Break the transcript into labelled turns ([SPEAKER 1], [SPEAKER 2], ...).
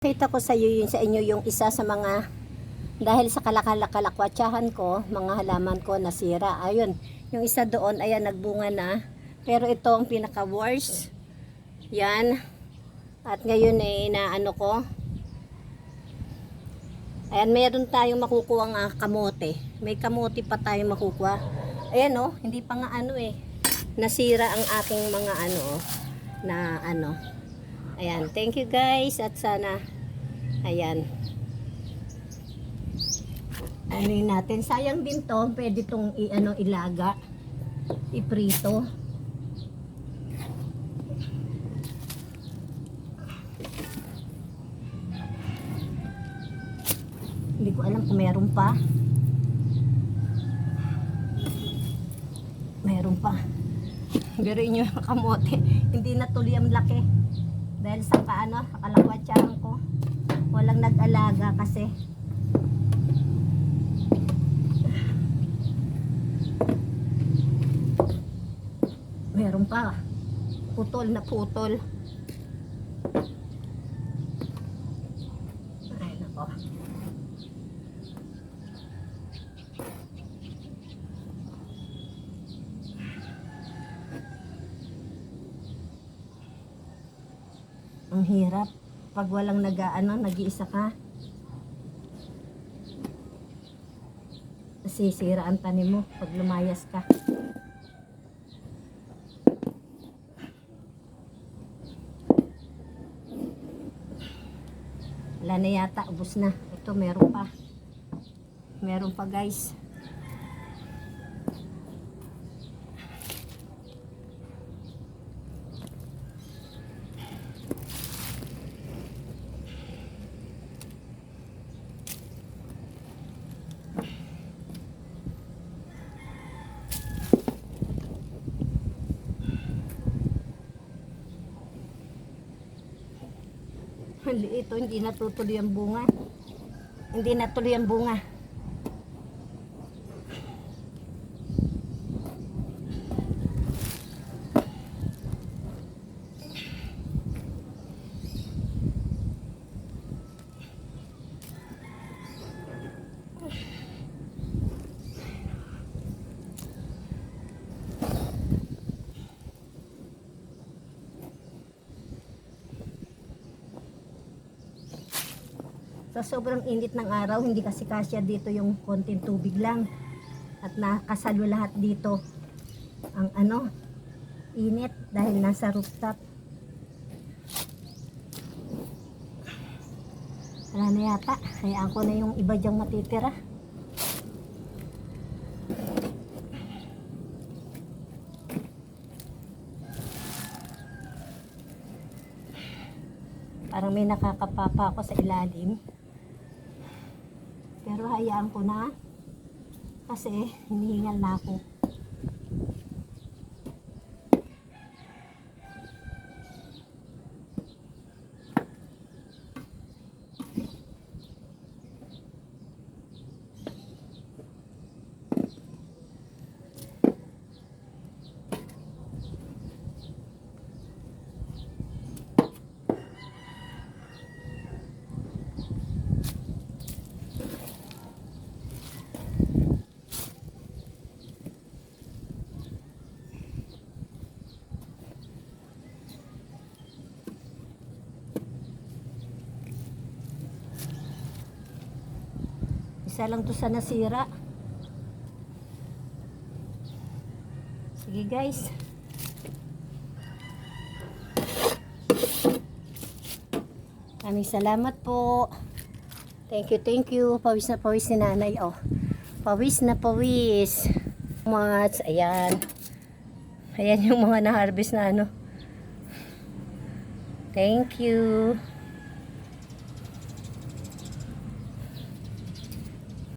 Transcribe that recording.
[SPEAKER 1] Kita ko sa inyo yung isa sa mga, dahil sa kalakalakwatsahan ko, mga halaman ko nasira. Ayun, yung isa doon, ayan, nagbunga na. Pero ito ang pinaka worst. Yan. At ngayon inaano ko. Ayan, meron tayong makukuha nga kamote. May kamote pa tayong makukuha. Ayan oh, hindi pa nga nasira ang aking mga Ayan, thank you guys at sana ayan. Ano natin, sayang din to, pwede tong ilaga, iprito. Hindi ko alam kung meron pa. Meron pa. Biruin nyo yung kamote, hindi na tuloy ang laki. Dahil sa kakalakwatsahan ko, walang nag-alaga kasi. Meron pa. Putol na putol. Ay, nako. Ang hirap pag walang nag-iisa ka. Sisira ang tanim mo pag lumayas ka. Wala na yata, ubos na. Ito meron pa. Meron pa guys. Ito hindi natutuloy ang bunga. Hindi natuloy ang bunga. Sa sobrang init ng araw, hindi kasi kasya dito yung konting tubig lang. At nakasalo lahat dito ang init dahil nasa rooftop. Wala na yata. Hayaan ko na yung iba dyang matitira. Parang may nakakapapa ako sa ilalim. Pero hayaan ko na kasi hinihingal na ako. Isa lang to sa nasira. Sige guys. Maraming salamat po. Thank you. Pawis na pawis si nanay. Oh. Pawis na pawis. Much. Ayan. Ayan yung mga na-harvest na Thank you.